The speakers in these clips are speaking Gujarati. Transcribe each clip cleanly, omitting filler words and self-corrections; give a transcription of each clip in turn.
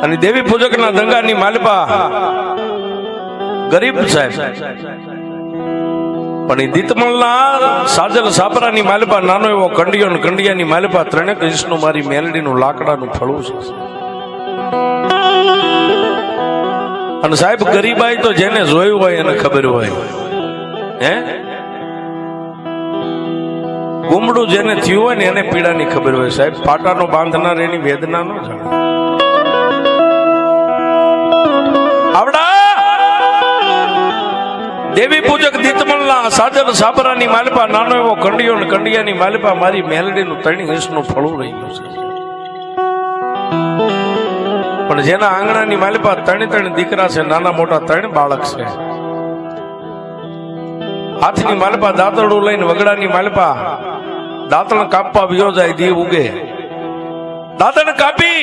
અને દેવી પૂજકના દંગાની માલપા ગરીબ સાહેબ, પણ એ દીતમલના સાજલ સાપરાની માલપા નાનો એવો કંડિયો ને કંડિયાની માલપા ત્રણેક ઇંચનું મારી મેલડીનું લાકડાનું ફળું છે. અને સાહેબ ગરીબાઈ તો જેને જોયું હોય એને ખબર હોય. હે ગુમડું જેને થયું હોય ને એને પીડાની ખબર હોય. સાહેબ પાટાનો બાંધનાર એની વેદના નો જાણે. આવડા દેવી પૂજક દીતમલના સાજલ સાબરાની માલપા નાનો એવો કંડિયો ને કંડિયાની માલપા મારી મેલડીનું 3 ઇંચનું ફળું રહી ગયું છે. પણ જેના આંગણાની માલપા 3 દીકરા છે, નાના મોટા 3 બાળક છે. હાથની માલપા દાંતરડું લઈને વગડાની માલપા દાંતણ કાપવા વિયો જાય. દી ઉગે દાંતણ કાપી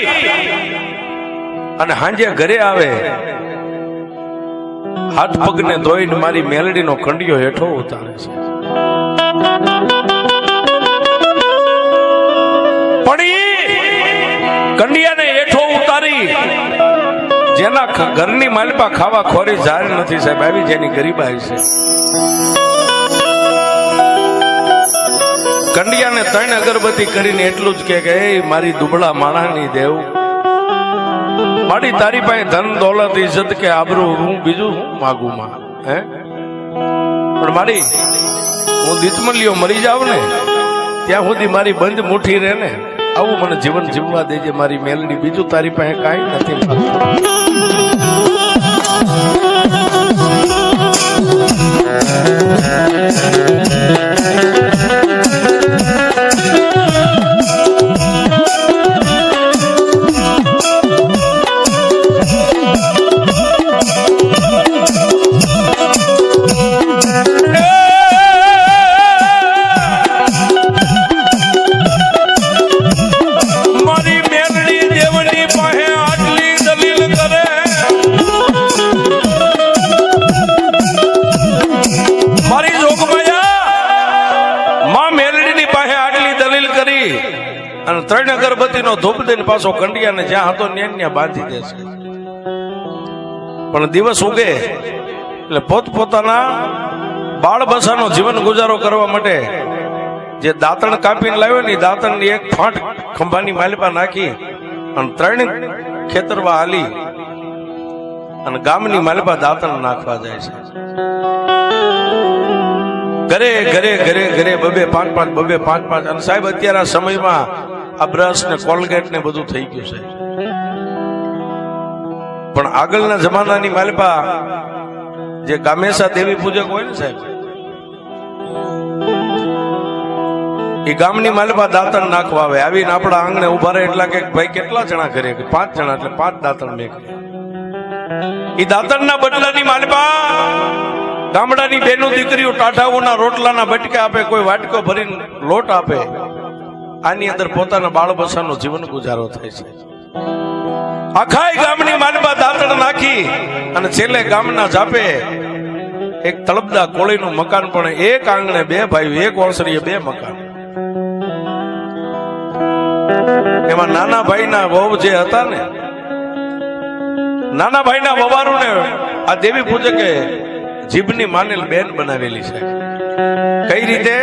અને હાંજે ઘરે આવે, હાથ પગને ધોઈને મારી મેલડીનો કંડિયો હેઠો ઉતારે છે. પણ કંડિયાને હેઠો ઉતારી જેના ઘરની માલપા ખાવા ખોરી જાય નથી સાહેબ, આવી જેની ગરીબાઈ છે. કંડિયાને 3 અગરબત્તી કરીને એટલું જ કે એ મારી દુબળા માણાની દેવ, મારી તારી પાસે ધન દોલત ઇજ્જત કે આબરૂ હું બીજું હું માગું માં. હે પણ મારી હું દીતમલિયો મરી જાવ ને ત્યાં સુધી મારી બંધ મુઠ્ઠી રહે ને, આવું મને જીવન જીવવા દેજે મારી મેલડી, બીજું તારી પાસે કાંઈ નથી. અને 3 અગરબત્તી નો ધૂપ દઈને પાછો કંડિયાને જ્યાં હતો ત્યાં બાંધી દે છે. પણ દિવસ ઉગે એટલે પોતપોતાના બાળ બસાનો જીવન ગુજારો કરવા માટે જે દાંતણ કાપીને લાવ્યો ને દાંતણ ની એક ફાંટ ખંભાની માલપા નાખી અને 3 ખેતરવા હાલી અને ગામની માલપા દાંતણ નાખવા જાય છે. ઘરે ઘરે ઘરે ઘરે 2-5 2-5 અને સાહેબ અત્યારે આ સમયમાં આ બ્રશ ને કોલગેટ ને બધું થઈ ગયું છે. પણ આગળના જમાનાની માલપા જે ગામેસા દેવી પૂજક હોય ને સાહેબ, એ ગામની માલપા દાંતણ નાખવા આવે. આવીને આપણા આંગણે ઉભા રહે એટલા કે ભાઈ કેટલા જણા ઘરે? 5 જણા, એટલે 5 દાંતણ મેં. એ દાંતણના બદલાની માલપા ગામડાની બેનો દીકરીઓ ટાઢાઓના રોટલાના બટકા આપે, કોઈ વાટકો ભરીને લોટ આપે. આની અંદર પોતાના બાળ બસાનો જીવન ગુજારો થાય છે. આખા ગામની માલપા દાંતણ નાખી અને છેલ્લે ગામના જાપે એક તળપદા કોળીનું મકાન, પણ એક આંગણે 2 ભાઈઓ, એક ઓસરીએ 2 મકાન. એમાં નાના ભાઈના વહુ જે હતા ને, નાના ભાઈના વવારુને આ દેવી પૂજકે જીભની માનેલ બેન બનાવેલી છે. કઈ રીતે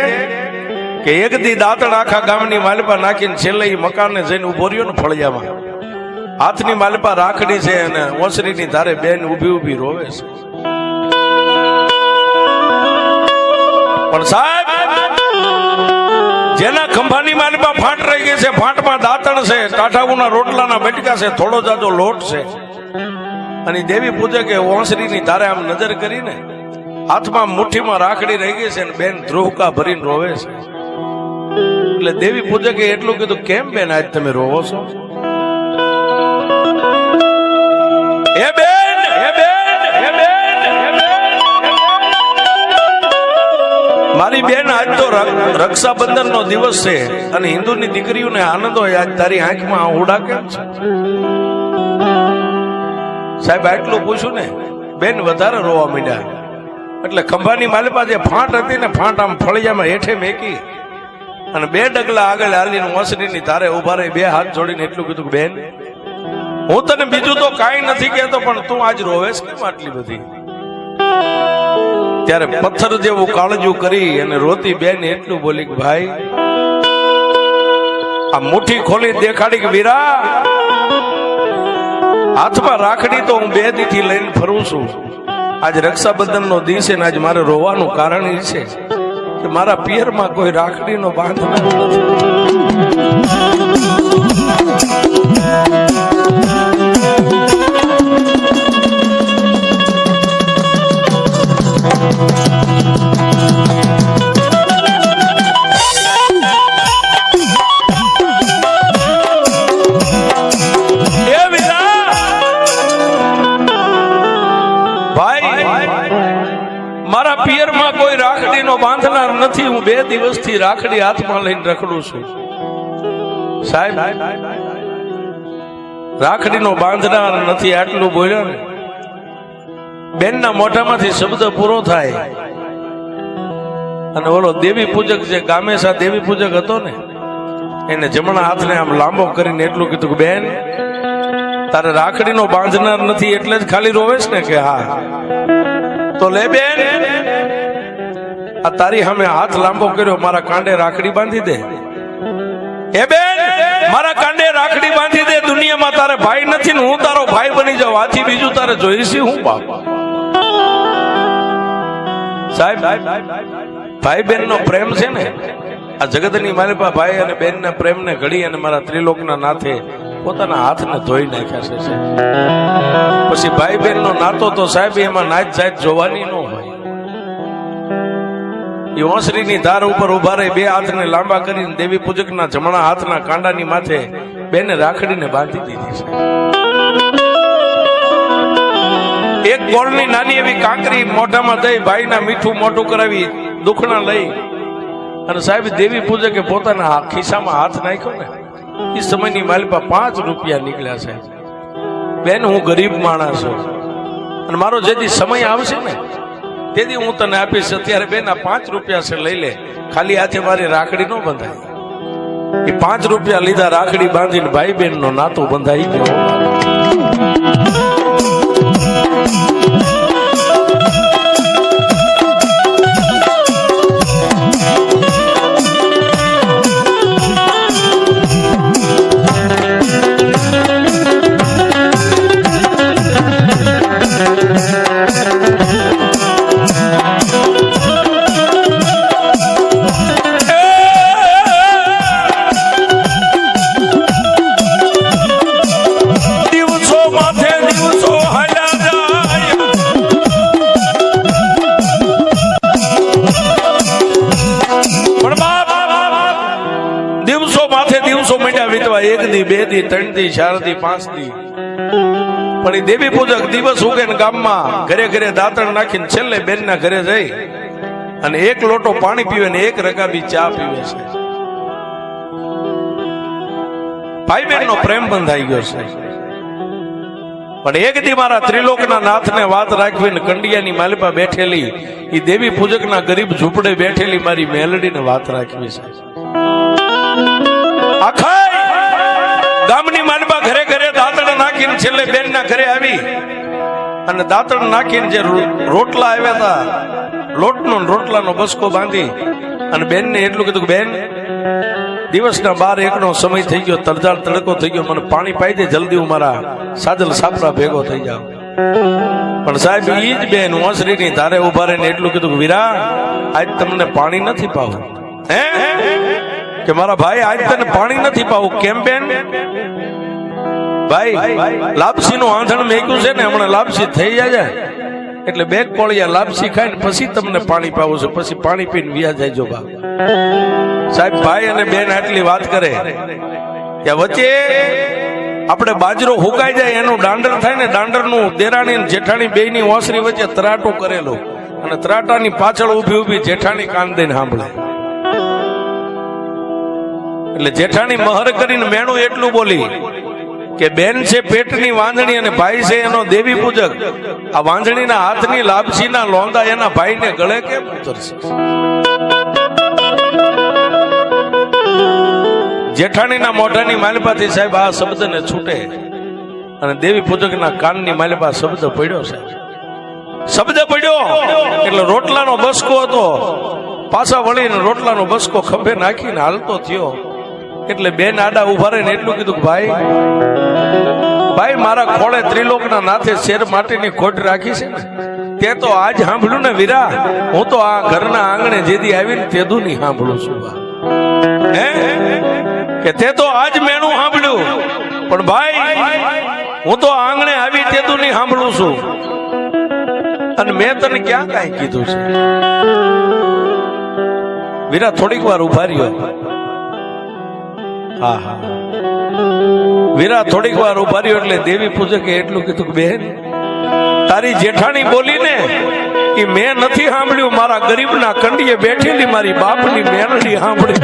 કે એક દી દાંતણ આખા ગામની માલપા નાખીને છેલ્લે મકાનને જઈને ઉભો રહ્યો ને ફળિયામાં, હાથની માલપા રાખડી છે અને ઓસરીની ધારે બેન ઊભી ઊભી રોવે છે. પણ સાહેબ જેના ખંભાની માલપા ફાંટ રહી ગઈ છે, ફાંટમાં દાંતણ છે, ટાઢાઉના રોટલાના બટકા છે, થોડો જાજો લોટ છે, અને દેવી પૂજકે ઓસરીની ધારે આમ નજર કરીને હાથમાં મુઠ્ઠીમાં રાખડી રહી ગઈ છે ને બેન ધ્રુવકા ભરીને રોવે છે. એટલે દેવી પૂજકે એટલું કીધું, કેમ બેન આજ તમે રોવો છો? હે બેન, હે બેન, હે બેન, મારી બેન આજ તો રક્ષાબંધન નો દિવસ છે અને હિન્દુની દીકરીઓને આનંદ હોય, આજ તારી આંખમાં આહુડા કેમ છે? સાહેબ આટલું પૂછ્યું ને, બેન વધારે રોવા માંડ્યા. એટલે ખંભાની માલપા જે ફાંટ હતી ને, ફાંટ આમ ફળિયામાં હેઠે મેકી અને 2 ડગલા આગળ હાલીને ઓસરીની ધારે ઉભા રહી 2 હાથ જોડીને એટલું કીધું, બેન હું તને બીજું તો કાંઈ નથી કહેતો, પણ તું આજ રોવેશ કેમ આટલી બધી? ત્યારે પથ્થર જેવું કાળજું કરી અને રોતી બેન એટલું બોલી કે ભાઈ, આ મુઠ્ઠી ખોલી દેખાડી કે વીરા, હાથમાં રાખડી તો હું 2 દીથી લઈને ફરું છું. આજ રક્ષાબંધન નો દિવસ છે ને આજ મારે રોવાનું કારણ એ છે કે મારા પિયરમાં કોઈ રાખડીનો બાંધ નથી. મારા પિયરમાં કોઈ રાખડીનો બાંધનાર નથી, હું 2 દિવસથી રાખડી હાથમાં લઈને રખડું છું. સાહેબ, રાખડીનો બાંધનાર નથી આટલું બોલ્યો ને, બેનના મોઢામાંથી શબ્દ પૂરો થાય અને ઓલો દેવી પૂજક જે ગામેસા દેવી પૂજક હતો ને, એને જમણા હાથને આમ લાંબો કરીને એટલું કીધું કે બેન, તારે રાખડીનો બાંધનાર નથી એટલે જ ખાલી રોવેશ ને? કે હા. તો લે બેન, આ તારી સામે હાથ લાંબો કર્યો, મારા કાંડે રાખડી બાંધી દે. હે બેન, મારા કાંડે રાખડી બાંધી દે. દુનિયામાં તારે ભાઈ નથી ને હું તારો ભાઈ બની જાઉં, આથી બીજું તારે જોઈશી હું બાપ? સાહેબ, ભાઈ બેન નો પ્રેમ છે ને, આ જગતની માલિપા ભાઈ અને બેન ના પ્રેમ ને ઘડી અને મારા ત્રિલોકના નાથે પોતાના હાથને ધોઈ નાખ્યા છે. પછી ભાઈ બેન નો નાતો તો સાહેબ એમાં નાચ જાત જોવાની ન હોય. એ ઓસરીની ધાર ઉપર ઉભા રહી 2 હાથને લાંબા કરીને દેવી પૂજકના જમણા હાથના કાંડાની માથે બેને રાખડીને બાંધી દીધી છે. એક ગોળની નાની એવી કાંકરી મોઢામાં દઈ ભાઈના મીઠું મોઢું કરાવી દુખણા લઈ અને સાહેબ દેવી પૂજકે પોતાના ખિસ્સામાં હાથ નાખ્યો ને, એ સમયની માલિપા 5 રૂપિયા નીકળ્યા છે. બેન, હું ગરીબ માણસ છું અને મારો જેથી સમય આવશે ને તેથી હું તને આપીશ. અત્યારે બેન આ 5 રૂપિયા છે, લઈ લે. ખાલી હાથે મારી રાખડી ન બંધાય. એ 5 રૂપિયા લીધા, રાખડી બાંધીને ભાઈ બેન નો નાતો બંધાઈ ગયો. દિવસો માંડ્યા વીતવા, 1 દી 2 દી 3 દી 4 દી 5 દી. પણ એ દેવી પૂજક દિવસ ઉગે ને ગામમાં ઘરે ઘરે દાંતણ નાખીને છેલ્લે બેનના ઘરે જઈ અને 1 લોટો પાણી પીવે ને 1 રકાબી ચા પીવે છે. ભાઈ બેન નો પ્રેમ બંધાઈ ગયો છે. પણ એક દી મારા ત્રિલોકના નાથને વાત રાખવી ને કંડિયાની માલિપા બેઠેલી એ દેવી પૂજકના ગરીબ ઝૂંપડે બેઠેલી મારી મેલડીને વાત રાખવી છે. આખા ગામની માલિપા ઘરે ઘરે દાંતણ નાખીને છેલ્લે બેનના ઘરે આવી અને દાંતણ નાખીને જે રોટલા આવ્યા હતા લોટનો રોટલાનો બસકો બાંધી અને બેનને એટલું કીધું કે બેન, દિવસના 12-1 નો સમય થઈ ગયો, તરજાળ તડકો થઈ ગયો, મને પાણી પાઈ દે જલ્દી, હું મારા સાજલ સાપરા ભેગો થઈ જાઉં. પણ સાહેબ ઈ જ બેન ઓસરીની ધારે ઉભા રહીને એટલું કીધું કે વીરા, આજ તમને પાણી નથી પાવું. હે કે મારા ભાઈ, આજ તને પાણી નથી પાવું. કેમ બેન? ભાઈ, લાપસી નું આંધણ મેક્યું છે ને, હમણાં લાપસી થઈ જાય એટલે 2 કોળિયા લાપસી ખાઈને પછી તમને પાણી પાવું છે, પછી પાણી પીને વ્યા જાય જો બાપ. સાહેબ ભાઈ અને બેન આટલી વાત કરે ત્યાં વચ્ચે આપણે બાજરો હુકાઈ જાય એનું દાંડર થાય ને, દાંડર નું દેરાણી અને જેઠાણી બેયની ઓસરી વચ્ચે તરાટું કરેલું અને તરાટાની પાછળ ઊભી ઊભી જેઠાણી કાન દઈને સાંભળે. એટલે જેઠાણી મહર કરીને મેણું એટલું બોલી કે બેન છે પેટની વાંદણી અને ભાઈ છે એનો દેવી પૂજક. આ વાંદણીના હાથની લાપસીના લોંદા એના ભાઈને ગળે કેમ ઉતરશે? જેઠાણીના મોઢાની માલિપાથી સાહેબ આ શબ્દને છૂટે અને દેવી પૂજકના કાનની માલિપા શબ્દ પડ્યો છે. શબ્દ પડ્યો એટલે રોટલાનો બસકો હતો, પાછા વળીને રોટલાનો બસકો ખભે નાખીને હાલતો થયો. એટલે બેન આડા ઉભા રહીને એટલું કીધું કે ભાઈ મારા ખોળે ત્રિલોકના નાથે શેર માટીની ખોટ રાખી છે ને, તે તો આજ સાંભળ્યું ને વીરા. હું તો આ ઘરના આંગણે જેદી આવીને તેદું નહીં સાંભળું છું. હે કે તે તો આજ મેણું સાંભળ્યું, પણ ભાઈ હું તો આંગણે આવી તેદું નહીં સાંભળું છું. અને મેં તને ક્યાં કાંઈ કીધું છે? વીરા થોડીક વાર ઉભા રહ્યો. હા હા, વીરા થોડીક વાર ઉભા રહ્યો એટલે દેવી પૂજકે એટલું કીધું કે બેન તારી જેઠાણી બોલી ને એ મેં નથી સાંભળ્યું, મારા ગરીબના કંડીએ બેઠેલી મારી બાપની મેલડી સાંભળી.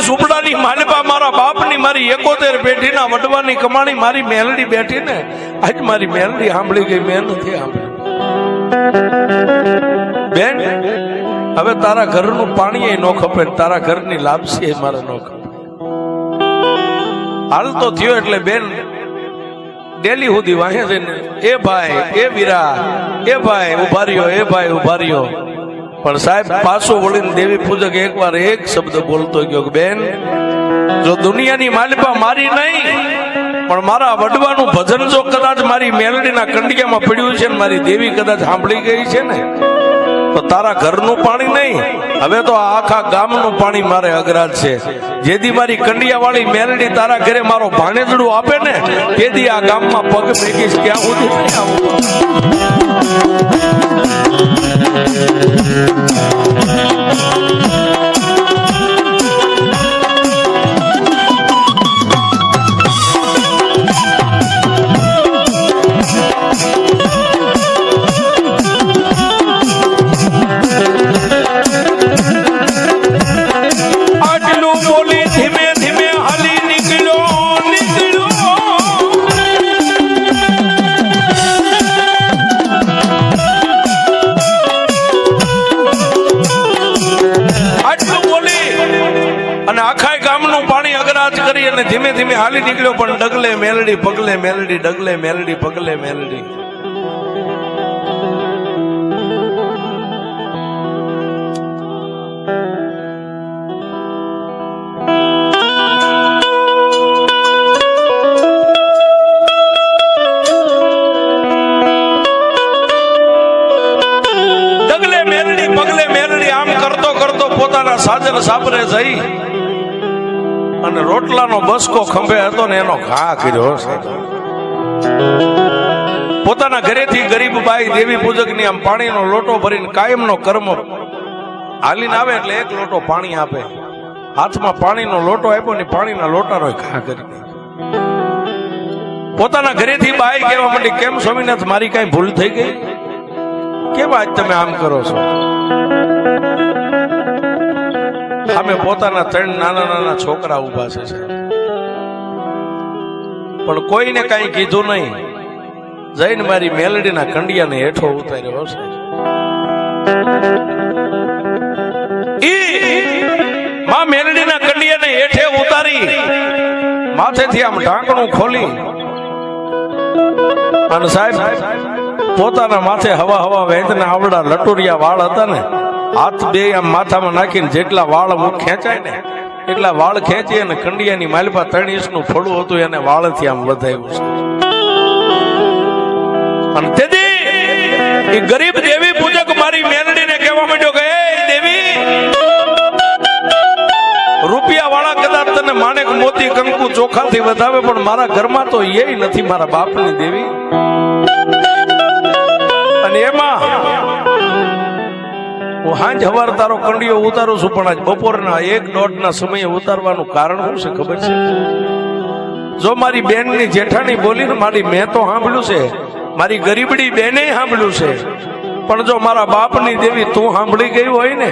સુપડાની માલિપા મારા બાપની મારી 71 પેઢીના વડવાની કમાણી મારી મેલડી બેઠી ને આજ મારી મેલડી સાંભળી ગઈ, મેં નથી સાંભળી. બેન હવે તારા ઘરનું પાણી નો ખપે, તારા ઘરની લાપસી મારે નો ખપે. હાલ તો થયો એટલે બેન ડેલી સુધી વાહે જઈને એ ભાઈ એ વીરા એ ભાઈ ઉભા રહ્યો, એ ભાઈ ઉભા રહ્યો. પણ સાહેબ પાછો વળીને દેવી પૂજક એકવાર એક શબ્દ બોલતો ગયો કે બેન જો દુનિયાની માલિપા મારી નહીં પણ મારા વડવાનું ભજન જો કદાચ મારી મેલડીના કંડિયામાં પડ્યું છે ને મારી દેવી કદાચ સાંભળી ગઈ છે ને તો તારા ઘરનું પાણી નહીં, હવે તો આખા ગામનું પાણી મારે અઘરાજ છે. જેથી મારી કંડિયા વાળી મેલડી તારા ઘરે મારો ભાણેજડું આપે ને તેથી આ ગામમાં પગ ભેગીશ, ક્યાં સુધી નહીં આવું. ધીમે ધીમે હાલી નીકળ્યો પણ ડગલે મેલડી પગલે મેલડી, ડગલે મેલડી પગલે મેલડી. ડગલે મેલડી પગલે મેલડી આમ કરતો કરતો પોતાના સાજર સાપરે જઈ અને રોટલાનો બસકો ખંભે હતો ને એનો ઘા કર્યો. પોતાના ઘરેથી ગરીબ બાઈ દેવી પૂજકની આમ પાણીનો લોટો ભરીને કાયમનો કર્મ હાલીને આવે એટલે એક લોટો પાણી આપે. હાથમાં પાણીનો લોટો આપ્યો ને પાણીના લોટાનો ઘા કરી. પોતાના ઘરેથી બાઈ કહેવા માંડી કેમ સ્વામીનાથ મારી કઈ ભૂલ થઈ ગઈ, કેમ આજ તમે આમ કરો છો? અમે પોતાના 3 નાના નાના છોકરા ઉભા છે પણ કોઈને કઈ કીધું નહીં. જઈને મારી મેલડીના કંડિયાને હેઠો ઉતાર્યો છે. માં મેલડીના કંડિયાને હેઠે ઉતારી માથેથી આમ ઢાંકણું ખોલી અને સાહેબ પોતાના માથે હવા હવા વેદના આવડા લટુરિયા વાળ હતા ને હાથ બે આમ માથામાં નાખીને જેટલા વાળ ખેંચાય ને એટલા વાળ ખેંચી અને કંડિયાની માલિપા 3 ઇંચનું ફળું હતું એને વાળથી આમ વધાવ્યું છે. અને તેથી એ ગરીબ દેવી પૂજક મારી મેલડીને કહેવા માંડ્યો કે એ દેવી રૂપિયા વાળા કદાચ તને માણેક મોતી કંકુ ચોખાથી વધાવે પણ મારા ઘરમાં તો એ નથી મારા બાપની દેવી. અને એમાં હું હાંજ હવાર તારો કંડિયો ઉતારું છું પણ આજ બપોરના 1-1.5 સમયે ઉતારવાનું કારણ શું છે ખબર છે? જો મારી બેનની જેઠાણી બોલી ને મારી મેં તો સાંભળ્યું છે, મારી ગરીબડી બેને સાંભળ્યું છે પણ જો મારા બાપની દેવી તું સાંભળી ગઈ હોય ને,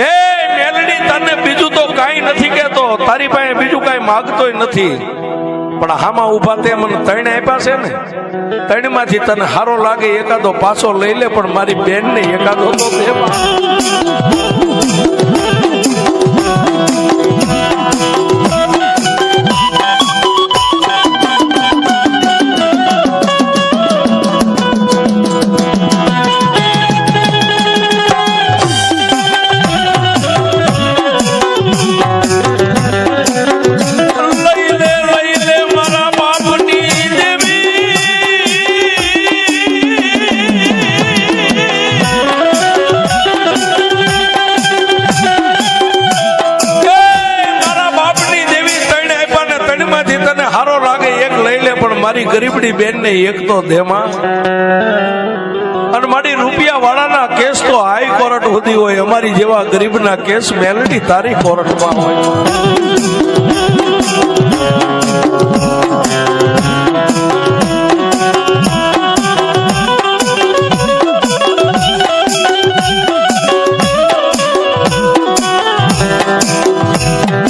એ મેલડી તને બીજું તો કાંઈ નથી કહેતો, તારી પાસે બીજું કાંઈ માંગતોય નથી, પણ હામાં ઉભા તે મને ત્રણ આપ્યા છે ને, ત્રણ માંથી તને હારો લાગે એકાદો પાછો લઈ લે, પણ મારી બેન ને એકાદો તો દે. મારી ગરીબડી બેન ને એક તો દેમાં, અને મારી રૂપિયા વાળાના કેસ તો હાઈ કોર્ટ સુધી હોય, અમારી જેવા ગરીબના કેસ મેલડી તારી કોર્ટમાં હોય.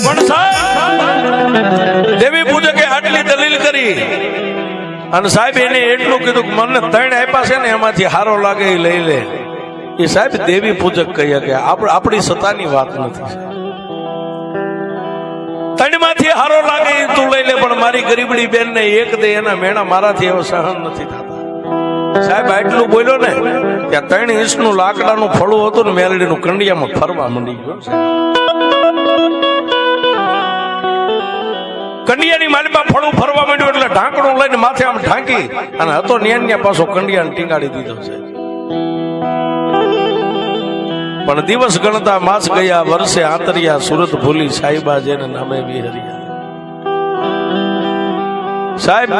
પણ સાહેબ દેવી પૂજકે આટલી દલીલ કરી અને સાહેબ એને એટલું કીધું કે મને ત્રણ આપ્યા છે ને એમાંથી હારો લાગે એ લઈ લે. એ સાહેબ દેવી પૂજક કહીએ કે આપણી સત્તાની વાત નથી. ત્રણ માંથી હારો લાગે એ તું લઈ લે, પણ મારી ગરીબડી બેન ને એક દે એના મેણા મારાથી એવો સહન નથી થતા. સાહેબ આટલું બોલ્યો ને ત્યાં 3 ઇંચ નું લાકડાનું ફળું હતું ને મેલડીનું કંડિયામાં ફરવા માંડી ગયો. કંડિયાની માલિપા ફળું ફરવા માંડ્યું એટલે ઢાંકણું લઈને માથે આમ ઢાંકી અને હતો ન્યા પાછો કંડિયાને ટીંગાડી દીધો છે. પણ દિવસ ગણતા માસ ગયા, વર્ષે આંતરિયા, સુરત ભૂલી સાઈબા જેને નામે વિહરિયા. સાહેબ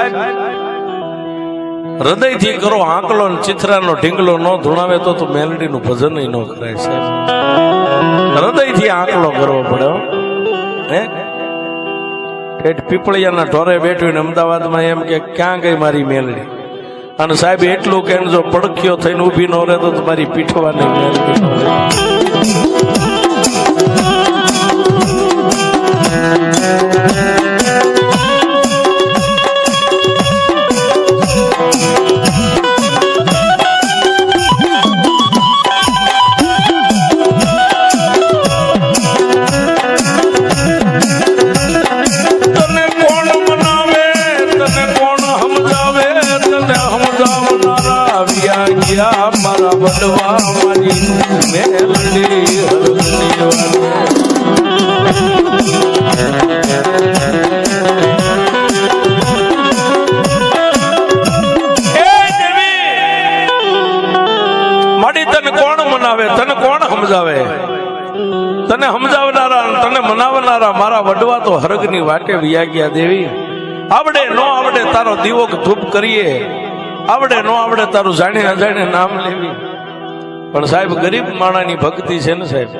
હૃદયથી કરો આંકલો, ચિથરાનો ઢીંગલો ન ધૂણાવે તો મેલડીનું ભજન ન કરાય. સાહેબ હૃદયથી આંકલો કરવો પડે. હે ઠેઠ પીપળિયાના ઢોરે બેઠું ને અમદાવાદમાં એમ કે ક્યાં ગઈ મારી મેલડી, અને સાહેબ એટલું કે જો પડખ્યો થઈને ઊભી ન રહે તો તમારી પીઠવાની મેલડી. મારા બડવા મારી મેલડી માડી તને કોણ મનાવે, તને કોણ સમજાવે? તને સમજાવનારા તને મનાવનારા મારા વડવા તો હરગની વાટે વિયા ગયા. દેવી આવડે નો આવડે તારો દીવો ધૂપ કરીએ, આવડે નો આવડે તારું જાણી અજાણે નામ લેવી, પણ સાહેબ ગરીબ માણાની ભક્તિ છે ને સાહેબ.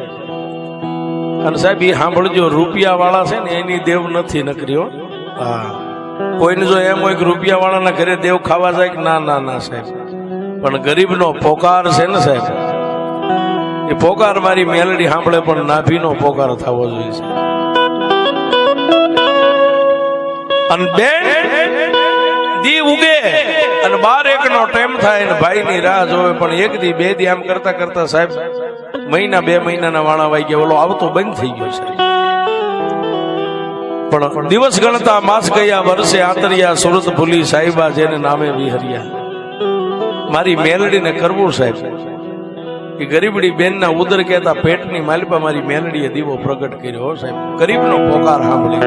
અને સાહેબ એ સાંભળજો, રૂપિયા વાળા છે ને એની દેવ નથી નકરી. હા, કોઈને જો એમ હોય કે રૂપિયા વાળાના ઘરે દેવ ખાવા જાય કે ના ના ના સાહેબ, પણ ગરીબનો પોકાર છે ને સાહેબ, એ પોકાર મારી મેલડી સાંભળે, પણ નાભીનો પોકાર થવો જોઈએ. અને બેન દી ઉગે અને 12-1 નો ટાઈમ થાય ને ભાઈ ની રાહ જોવે, પણ 1 દી 2 દી આમ કરતા કરતા સાહેબ મહિના 2 મહિનાના વાણા વાઈ ગયા, ઓલો આવતો બંધ થઈ ગયો છે. પણ દિવસ ગણતા માસ ગયા, વર્ષે આંતરિયા, સુરત ભૂલી સાઈબા જેને નામે વિહરિયા. મારી મેલડીને કરવું સાહેબ, એ ગરીબડી બેનના ઉદર કહેતા પેટની માલિપા મારી મેલડીએ દીવો પ્રગટ કર્યો સાહેબ. ગરીબનો પોકાર સાંભળી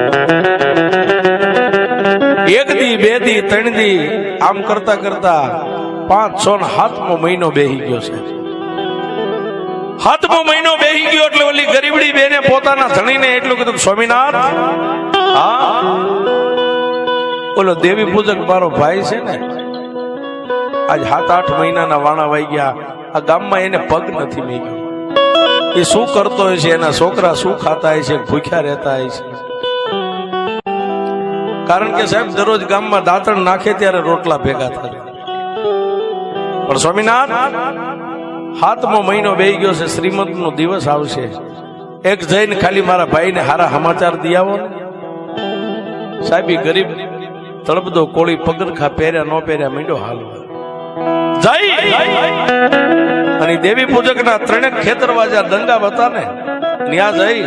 1 દી 2 દી 3 દી આમ કરતા કરતા 5, 6 ને 7મો મહિનો બેહી ગયો છે. 7મો મહિનો બેહી ગયો એટલે ઓલી ગરીબડી બેને પોતાના ધણીને એટલું કીધું, સ્વામિનાથ, હા ઓલો દેવી પૂજક મારો ભાઈ છે ને, આજ 7-8 મહિનાના વાણા વાઈ ગયા, આ ગામમાં એને પગ નથી મેગ્યો. એ શું કરતો હોય છે, એના છોકરા શું ખાતા હોય છે, ભૂખ્યા રહેતા હોય છે. કારણ કે સાહેબ દરરોજ ગામમાં દાંતણ નાખે ત્યારે રોટલા ભેગા થાય. પણ સ્વામિનાથ 7મો મહિનો બેહી ગયો છે, શ્રીમંતનો દિવસ આવશે, એક જઈને ખાલી મારા ભાઈને હારા સમાચાર દી આવો ને. સાહેબ ઈ ગરીબ તળપદો કોળી પગરખા પહેર્યા ન પહેર્યા મીંડો હાલવા જઈ અને દેવી પૂજકના 3 ખેતરવાજા દંડા હતા ને ત્યાં જઈ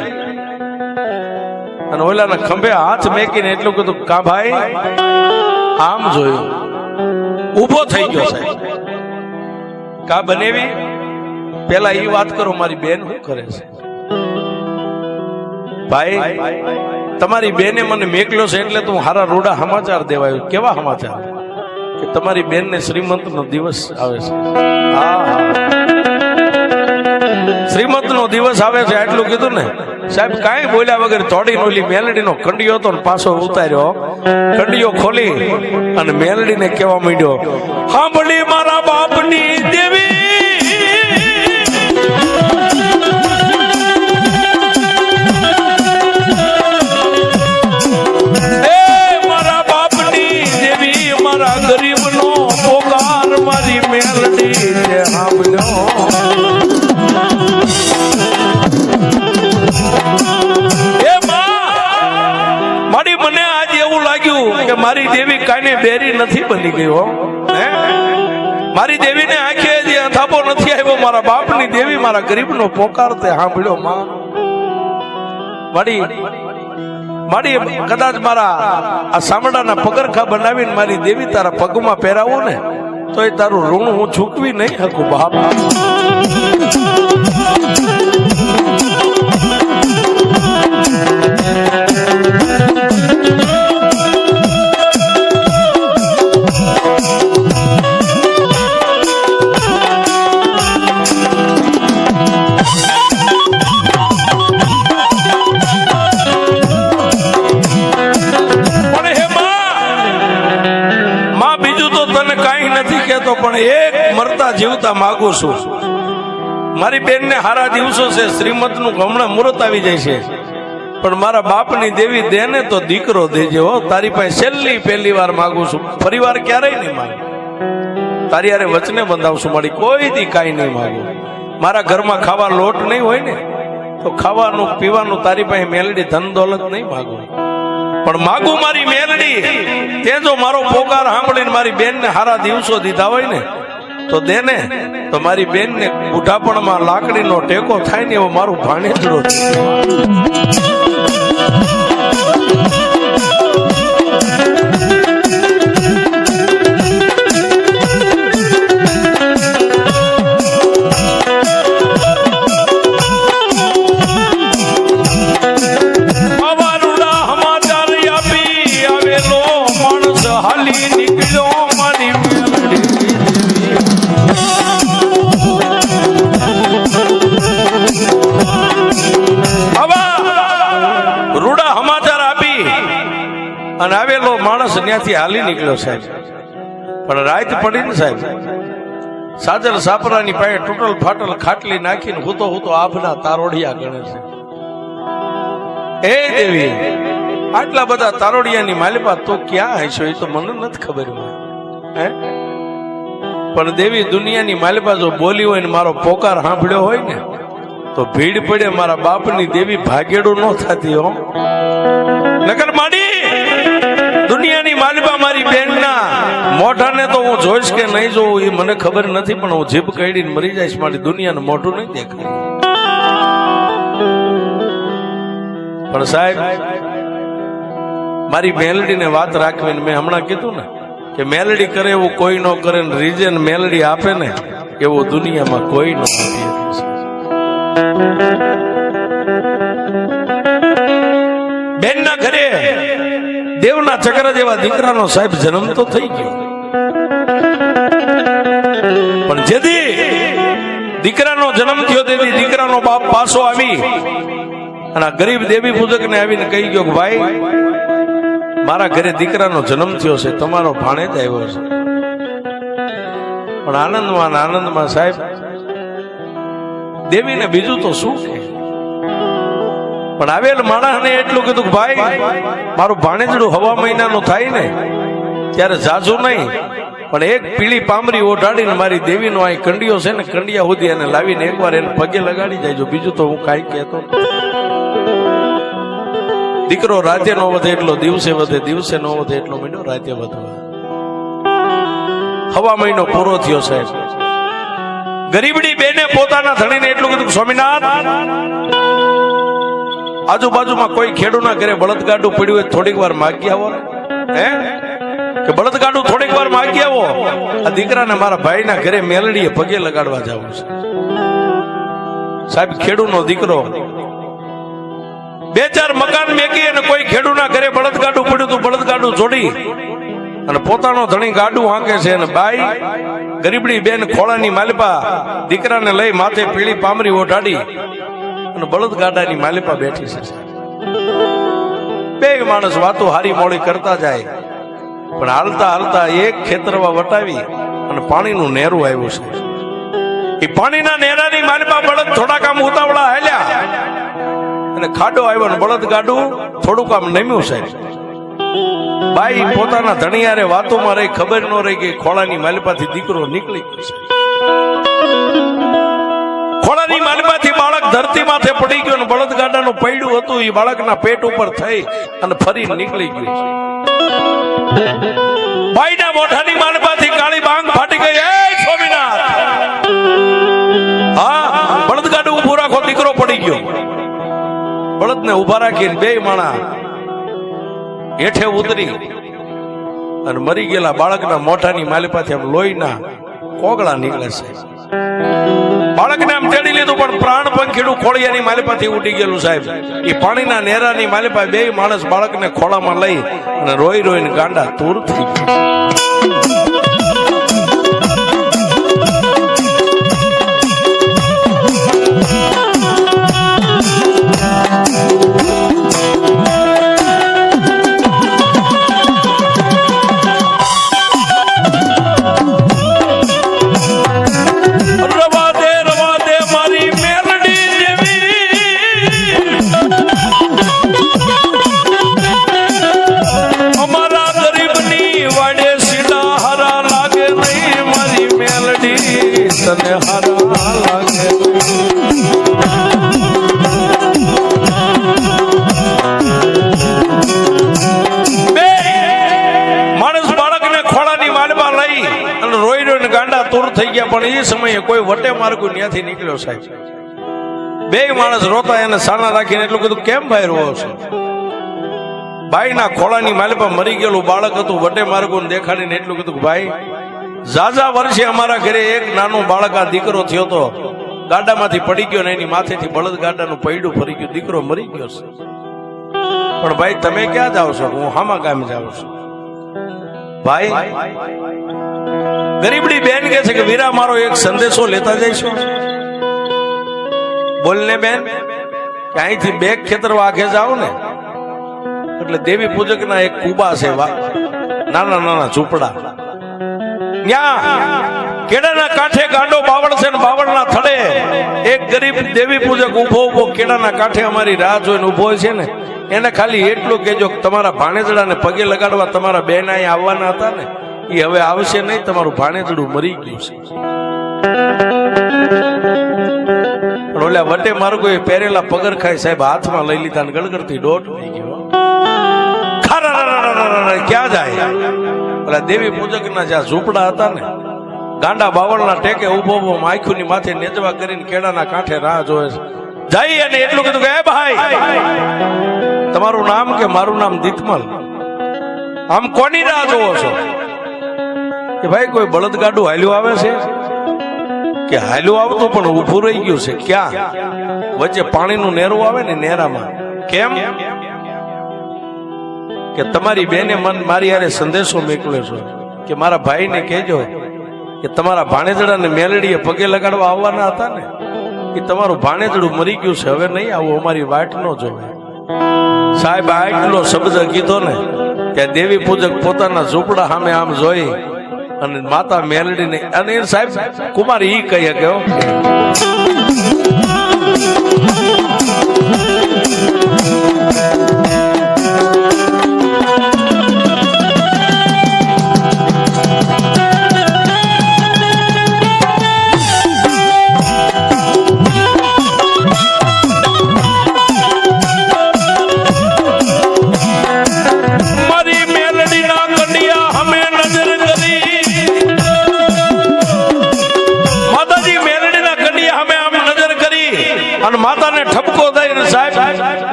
અને ઓલાના ખંભે હાથ મેકીને એટલું કીધું, કા ભાઈ આમ જોયું, ઊભો થઈ ગયો. સાહેબ કા બનેવી, પેલા ઈ વાત કરો, મારી બેન શું કરે છે? ભાઈ તમારી બેને મને મેકલ્યો છે એટલે તું હારા રૂડા સમાચાર દેવાયો. કેવા સમાચાર? કે તમારી બેન ને શ્રીમંત નો દિવસ આવે છે. શ્રીમંત નો દિવસ આવે છે આટલું કીધું ને સાહેબ, કાંઈ બોલ્યા વગર થોડી ઓલી મેલડી નો કંડિયો હતો ને પાછો ઉતાર્યો, કંડિયો ખોલી અને મેલડી ને કેવા માંડ્યો, સાંભળી મારા બાપની દેવી, ગરીબનો પોકાર મારી મેલડી તે સાંભળ્યો. એ મારી મને આજ એવું લાગ્યું કે મારી દેવી કાઈને બેરી નથી બની ગયો. મારી દેવીને આંખે જે અથાપો નથી આવ્યો, મારા બાપની દેવી મારા ગરીબનો પોકાર તે સાંભળ્યો. માં મારી કદાચ મારા આ સામડાના પગરખા બનાવીને મારી દેવી તારા પગમાં પહેરાવો ને તો એ તારું ઋણ હું ચૂકવી નહીં શકું બાપ. પણ એક મરતા જીવતા માંગુ છું, મારી બેન ને હારા દિવસો છે, શ્રીમંત નું હમણાં મુહૂર્ત આવી જાય છે, પણ મારા બાપની દેવી દે ને તો દીકરો દેજે હો. તારી પાસે પહેલી વાર માંગુ છું, ફરી વાર ક્યારેય નહીં માંગુ. તારી હારે વચને બંધાવશું, મારી કોઈ દી કાંઈ નહીં માંગુ. મારા ઘરમાં ખાવા લોટ નહીં હોય ને તો ખાવાનું પીવાનું તારી પાસે મેલડી ધન દોલત નહીં માંગુ, પણ માગુ મારી મેલડી તે જો મારો પોકાર સાંભળીને મારી બેન ને હારા દિવસો દીધા હોય ને તો દે ને, તો મારી બેન ને બુઢાપણમાં લાકડીનો ટેકો થાય ને એવો મારું ભાણેજડો. અને આવેલો માણસ ત્યાંથી હાલી નીકળ્યો સાહેબ, પણ રાત પડી ને સાહેબ, સાજલ સાપરાની પાસે તૂટલ ફાટલ ખાટલી નાખીને હૂતો આભના તારોડિયા ગણે છે. એ દેવી આટલા બધા તારોડિયાની માલિપા તો ક્યાં હશો એ તો મને નથી ખબર. પણ દેવી દુનિયાની માલિપા જો બોલી હોય ને મારો પોકાર સાંભળ્યો હોય ને તો ભીડ પડે. મારા બાપની દેવી ભાગેડું ન થતી હો. નકર માડી દુનિયાની માલિપા મારી બેનના મોઢાને તો હું જોઈશ કે નહીં જોઉં એ મને ખબર નથી, પણ હું જીભ કાઢીને મરી જઈશ. મારી દુનિયાને મોઢું નહીં દેખાય. પણ સાહેબ મારી મેલડીને વાત રાખવીને મેં હમણાં કીધું ને કે મેલડી કરે એવું કોઈ ન કરે, રીઝન મેલડી આપે ને એવું દુનિયામાં કોઈ ન આપી. બેનના ઘરે દેવના ચક્ર જેવા દીકરાનો સાહેબ જન્મ તો થઈ ગયો, પણ જેથી દીકરાનો જન્મ થયો તેથી દીકરાનો બાપ પાછો આવી અને ગરીબ દેવી પૂજક ને આવીને કહી ગયો કે ભાઈ મારા ઘરે દીકરાનો જન્મ થયો છે, તમારો ભાણેજ આવ્યો છે. પણ આનંદમાં સાહેબ દેવીને બીજું તો શું કે, પણ આવેલ માણસને એટલું કીધું કે ભાઈ મારું ભાણેજડું હવા મહિનાનું થાય ને ત્યારે જાજુ નહીં પણ એક પીળી પામરી ઓઢાડીને મારી દેવીનો અહીં કંડિયો છે ને કંડિયા સુધી એને લાવીને એકવાર એને પગે લગાડી જાય. બીજું તો હું કાંઈ કહેતો નથી. દીકરો રાતે નો વધે એટલો દિવસે વધે, દિવસે નો વધે એટલો મહિનો રાતે વધવા. હવા મહિનો પૂરો થયો સાહેબ. ગરીબડી બેને પોતાના ધણીને એટલું કીધું, સ્વામિનાથ આજુબાજુમાં કોઈ ખેડૂના ઘરે બળદગાડું પડ્યું હોય થોડીક વાર માગી આવો ને. હે કે બળદગાડું થોડીક વાર માગી આવો. આ દીકરાને મારા ભાઈના ઘરે મેલડીએ પગે લગાડવા જવું છે. સાહેબ ખેડૂનો દીકરો બે ચાર મકાન મેકી અને કોઈ ખેડૂના ઘરે બળદગાડું પડ્યું તું બળદગાડું જોડી અને પોતાનો ધણી ગાડું હાંકે છે. અને બાઈ ગરીબડી બેન ખોળાની માલિપા દીકરાને લઈ માથે પીળી પામરી ઓઢાડી અને બળદગાડાની માલિપા બેઠી છે. બે માણસ વાતો હારી મોડી કરતા જાય પણ હાલતા હાલતા એક ખેતરમાં વટાવી અને પાણીનું નેરું આવ્યું છે. એ પાણીના નેરાની માલિપા બળદ થોડાક આમ ઉતાવળા હાલ્યા અને ખાડો આવ્યો ને બળદગાડું થોડુંક આમ નમ્યું છે. બાઈ પોતાના ધણિયારે વાતોમાં રહી, ખબર ન રહી કે ખોળાની માલિપાથી દીકરો નીકળી ગયો છે. ખોળાની માલિપાથી બાળક ધરતી માથે પડી ગયો ને બળદગાડાનું પૈડું હતું એ બાળકના પેટ ઉપર થઈ અને ફરી નીકળી ગયું છે. બાઈના મોઢાની માલિપાથી કાળી બાંગ ફાટી ગઈ. એ સ્વામિનાથ, હા બળદગાડું ઉભું રાખો, દીકરો પડી ગયો. બળદને ઉભા રાખીને બે માણા હેઠે ઉતરી અને મરી ગયેલા બાળકના મોઢાની માલિપાથી આમ લોહીના કોગળા નીકળે છે. બાળકને આમ તેડી લીધું પણ પ્રાણ પંખીડું ખોળિયાની માલિપાથી ઉડી ગયેલું સાહેબ. એ પાણીના નેરાની માલિપા બે માણસ બાળકને ખોળામાં લઈ અને રોઈ રોઈને ગાંડા તૂર થઈ ગયા. થઈ ગયા પણ એ સમયે કોઈ વટે માર્ગુ ત્યાંથી નીકળ્યો સાહેબ. બે માણસ રોતા એને સાના રાખીને એટલું કીધું, કેમ ભાઈ રોવો છો? બાઈના ખોળાની માલિપા મરી ગયેલું બાળક હતું. વટે માર્ગુ દેખાડીને એટલું કીધું, ભાઈ ઝાઝા વર્ષે અમારા ઘરે એક નાનો બાળક આ દીકરો થયો તો ગાડામાંથી પડી ગયો ને એની માથેથી બળદ ગાડાનું પૈડું ફરી ગયું, દીકરો મરી ગયો છે. પણ ભાઈ તમે ક્યાં જાવ છો? હું હામા ગામે જાઉં છું. ભાઈ ગરીબડી બેન કે છે કે વીરા મારો એક સંદેશો લેતા જઈશું. બોલને બેન કે અહીંથી બે ખેતર વાઘે જાઓ ને એટલે દેવી પૂજક ના એક કુબા છે, નાના નાના ઝૂંપડા. કેળાના કાંઠે ગાંડો બાવળ છે ને બાવળના થડે એક ગરીબ દેવી પૂજક ઉભો ઉભો કેળાના કાંઠે અમારી રાહ જોઈને ઉભો છે ને એને ખાલી એટલું કહેજો તમારા ભાણેજડાને પગે લગાડવા તમારા બેન અહીં આવવાના હતા ને એ હવે આવશે નહીં, તમારું ભાણેજડું મરી ગયું છે. પણ ઓલા વટે માર્ગો એ પહેરેલા પગરખાઈ સાહેબ હાથમાં લઈ લીધા ને ગળગળતી દોઢ થઈ ગયો. ક્યાં જાય? ઓલા દેવી પૂજક ના જ્યાં ઝૂંપડા હતા ને ગાંડા બાવળના ટેકે ઉભો ઉભો આંખું ની માથે નેજવા કરીને કેળાના કાંઠે રાહ જોવે છે. જઈ અને એટલું કીધું કે એ ભાઈ તમારું નામ કે મારું નામ દીતમલ, આમ કોની રાહ જોવો છો? કે ભાઈ કોઈ બળદગાડું હાલ્યું આવે છે કે હાલ્યું આવતું પણ ઊભું રહી ગયું છે. ક્યાં? વચ્ચે પાણીનું નેરું આવે ને નેરામાં. કેમ? કે તમારી બેને મારી યારે સંદેશો મોકલ્યો છે કે મારા ભાઈને કહેજો કે તમારા ભાણેજડાને મેલડીએ પગે લગાડવા આવવાના હતા ને એ તમારું ભાણેજડું મરી ગયું છે, હવે નહીં આવું, અમારી વાટ ન જોવે. સાહેબ આટલો શબ્દ કીધો ને ત્યાં દેવી પૂજક પોતાના ઝૂંપડા સામે આમ જોઈ અને માતા મેલડીને અને સાહેબ કુમાર ઈ કહી કે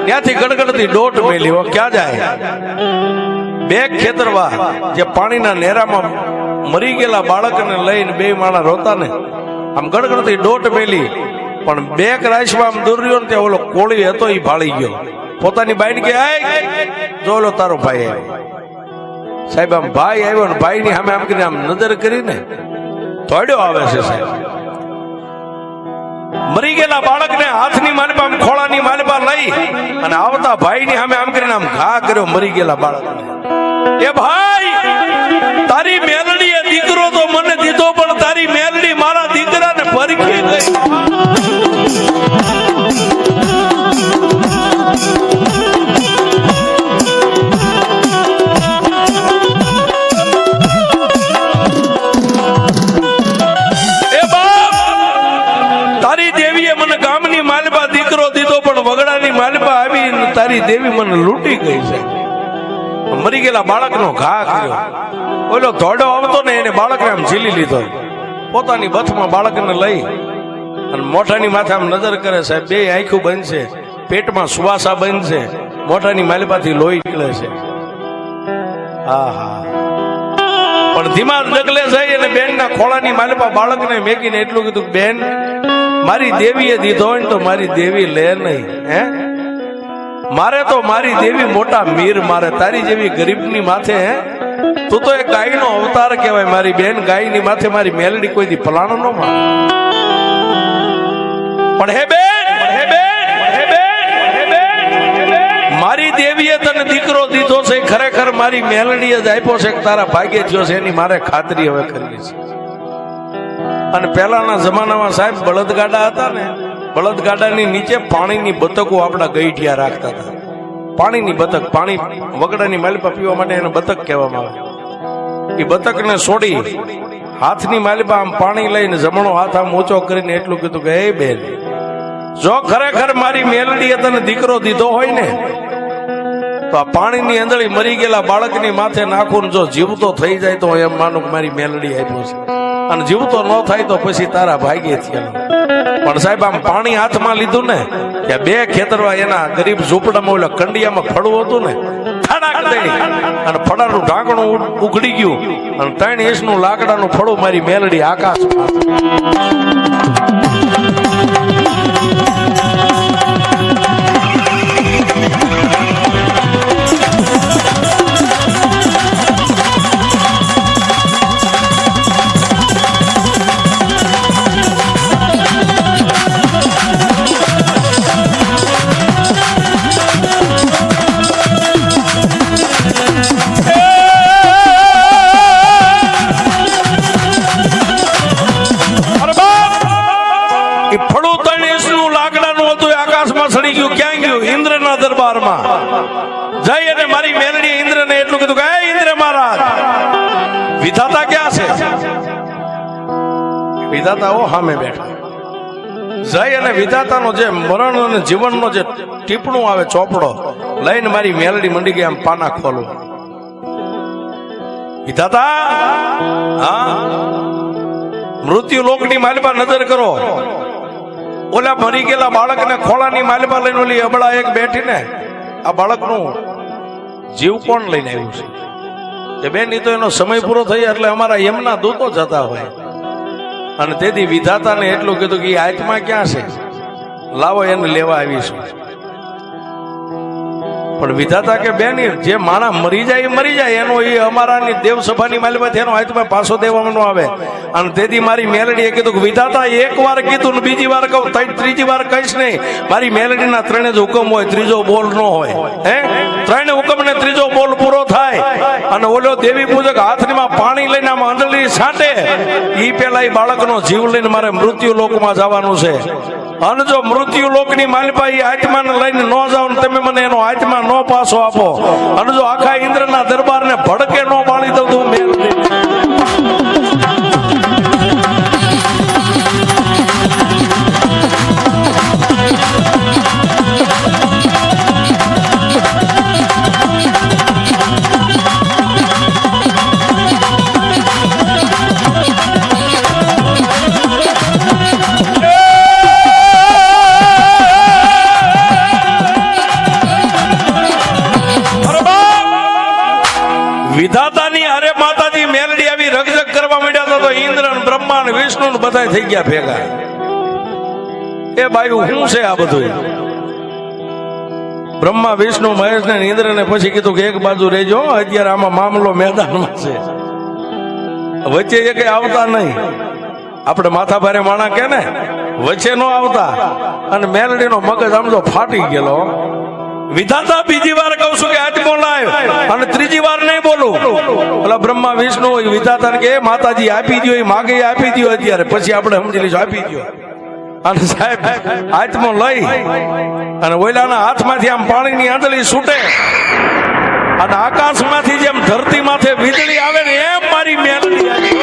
ત્યાંથી ગડગડતી દોટ મેલી હો ક્યાં જાય બે ખેતરવા જે પાણીના નેરામાં મરી ગયેલા બાળકને લઈને બે માણા રોતા ને આમ ગડગડતી દોટ મેલી પણ બે રાશમાં આમ દૂર રહ્યો ને ત્યાં ઓલો કોળી હતો એ ભાળી ગયો પોતાની બાઈને કે જો ઓલો તારો ભાઈ આવ્યો સાહેબ આમ ભાઈ આવ્યો ને ભાઈ ની સામે આમ કરીને આમ નજર કરીને થોડ્યો આવે છે સાહેબ મરી ગયેલા બાળકને હાથની માલપા ખોળાની માલપા લઈ અને આવતા ભાઈ ની સામે આમ કરીને આમ ઘા કર્યો મરી ગયેલા બાળકને એ ભાઈ તારી મેલડીએ દીકરો તો મને દીધો પણ તારી મેલડી મારા દીકરાને પરખી ગઈ તારી દેવી મને લૂંટી ગઈ છે મરી ગયેલા બાળકનો ઘા કર્યો ઓલો ધોડો આવતો ને એને બાળકને આમ ઝીલી લીધો પોતાની બથમાં બાળકને લઈ અને મોઢાની માથે આમ નજર કરે સાહેબ બે આંખું બંધ છે પેટમાં સુવાસા બંધ છે મોઢાની માલિપાથી લોહી નીકળે છે હા હા પણ ધીમા ડગલે જઈ અને બેનના ખોળાની માલિપા બાળકને મેકીને એટલું કીધું બેન મારી દેવીએ દીધો હોય ને તો મારી દેવી લે નહીં હે મારે તો મારી દેવી મોટા મીર મારે તારી જેવી ગરીબની માથે હે તું તો એક ગાયનો અવતાર કહેવાય મારી બેન ગાયની માથે મારી મેલડી કોઈ દી પલાણો ન મારે પણ હે બેન મારી દેવીએ તને દીકરો દીધો છે ખરેખર મારી મેલડીએ જ આપ્યો છે તારા ભાગ્ય થયો છે એની મારે ખાતરી હવે કરવી છે અને પહેલાના જમાનામાં સાહેબ બળદગાડા હતા ને બળદગાડાની નીચે પાણીની બતકો આપણા ગઈઠિયા રાખતા હતા પાણીની બતક પાણી વગડાની માલિપા પીવા માટે એને બતક કહેવામાં આવે એ બતકને છોડી હાથની માલિપા આમ પાણી લઈને જમણો હાથ આમ ઊંચો કરીને એટલું કીધું કે હે બેન જો ખરેખર મારી મેલડીએ તને દીકરો દીધો હોય ને તો આ પાણીની અંદળી મરી ગયેલા બાળકની માથે નાખું જો જીવતો થઈ જાય તો એમ માનું કે મારી મેલડી આપ્યો છે અને જીવતો ન થાય તો પછી તારા ભાગ્ય થયેલો પણ સાહેબ આમ પાણી હાથમાં લીધું ને કે બે ખેતરવા એના ગરીબ ઝૂંપડામાં ઓલા કંડિયામાં ફળવું હતું ને થડાક દઈ અને ફળાનું ઢાંકણું ઉઘડી ગયું અને 3 ઇંચનું લાકડાનું ફળું મારી મેલડી આકાશમાં જઈ અને મારી મેલડી ઇન્દ્રને એટલું કીધું કે ઇન્દ્ર મહારાજ વિધાતા ક્યાં છે વિધાતા ઓ સામે બેઠા જઈ અને વિધાતાનો જે મરણ અને જીવનનો જે ટીપણું આવે ચોપડો લઈને મારી મેલડી મંડી ગઈ આમ પાના ખોલું વિધાતા હા મૃત્યુ લોકની માલિપા નજર કરો ઓલા મરી ગયેલા બાળકને ખોળાની માલિપા લઈને ઓલી અબળા એક બેઠીને આ બાળકનું જીવ કોણ લઈને આવ્યું છે બેન એ તો એનો સમય પૂરો થઈ એટલે અમારા યમના દૂતો જતા હોય અને તેથી વિધાતાને એટલું કીધું કે આત્મા ક્યાં છે લાવો એને લેવા આવીશું પણ વિધાતા કે બેન જે માણા મરી જાય એનો એ અમારાની દેવસભાની માલિપાથી એનો આત્મા પાછો દેવાનો આવે અને તેથી મારી મેલડીએ કીધું કે વિધાતા એક વાર કીધું ને બીજી વાર કહું ત્રીજી વાર કહીશ નહીં મારી મેલડીના 3 જ હુકમ હોય ત્રીજો બોલ ન હોય હે 3 હુકમ ને ત્રીજો બોલ પૂરો થાય અને ઓલો દેવી પૂજક હાથમાં પાણી લઈને આમ અંજળી છાંટે ઈ પેલા એ બાળકનો જીવ લઈને મારે મૃત્યુ લોકમાં જવાનું છે અને જો મૃત્યુ લોકની માલિપા એ આત્માને લઈને ન જાવ ને તમે મને એનો આત્મા ન પાછો આપો અને જો આખા ઇન્દ્રના દરબારને ભડકે ન બાળી દઉં તો મેલડી બધા થઈ ગયા ભેગા. એ બાયું શું છે આ બધું? બ્રહ્મા વિષ્ણુ મહેશ ને ઇન્દ્ર ને પછી કીધું કે એક બાજુ રહેજો, અત્યારે આમાં મામલો મેદાનમાં છે, વચ્ચે એ કઈ આવતા નહીં. આપણે માથા ભારે માણા કે ને વચ્ચે નો આવતા. અને મેલડીનો મગજ આમ તો ફાટી ગયેલો. વિધાતા બીજી વાર કહું છું કે આત્મો લાવ, અને ત્રીજી વાર નહીં બોલું. એટલે બ્રહ્મા વિષ્ણુ વિધાતા કે માતાજી આપી દો, એ માગે આપી દો અત્યારે, પછી આપણે સમજી લઈશું આપી દો. અને સાહેબ આત્મો લઈ અને ઓલાના હાથમાંથી આમ પાણીની આંધળી છૂટે અને આકાશમાંથી જેમ ધરતી માથે વીજળી આવે ને એમ મારી મેલડી આવી.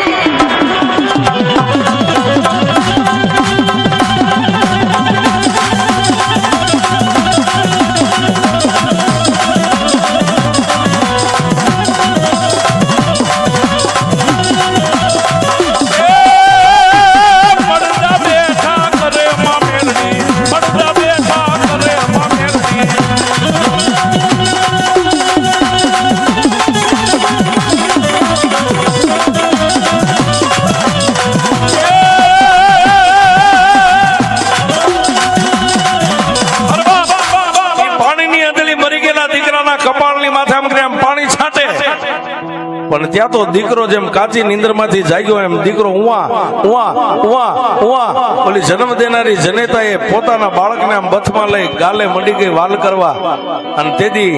પણ ત્યાં તો દીકરો જેમ કાચી નીંદર માંથી જાગ્યો એમ દીકરો ઉવા ઉવા ઉવા ઉવા ઓલી જન્મ દેનારી જનેતાએ પોતાના બાળકને આમ બથમાં લઈ ગાલે મંડી ગઈ વાલ કરવા. અને તેથી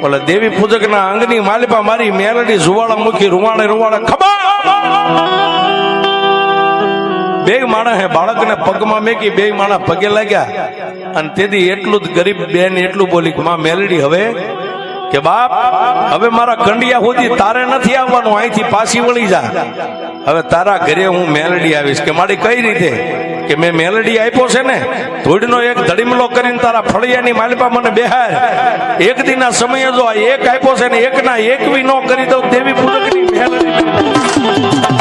ઓલા દેવી પૂજકના અંગની માલિપા મારી મેલડી જુવાળા મૂકી રૂવાડે રૂવાડે ખબર બે માણા હે બાળકને પગમાં મેકી, બે માણા પગે લાગ્યા. અને તેથી એટલું જ ગરીબ બેન એટલું બોલી કે માં મેલડી હવે કે બાપ હવે મારા કંડિયા સુધી તારે નથી આવવાનું, અહીંથી પાછી વળી જા, હવે તારા ઘરે હું મેલડી આવીશ. કે મારી કઈ રીતે? કે મેં મેલડી આપ્યો છે ને ધૂળનો એક ધડીમલો કરીને તારા ફળિયાની માલિપા મને બેહાર. એક દિનના સમયે જો આ એક આપ્યો છે ને એકના એક બી ન કરી દઉં દેવી પૂજકની મેલડી.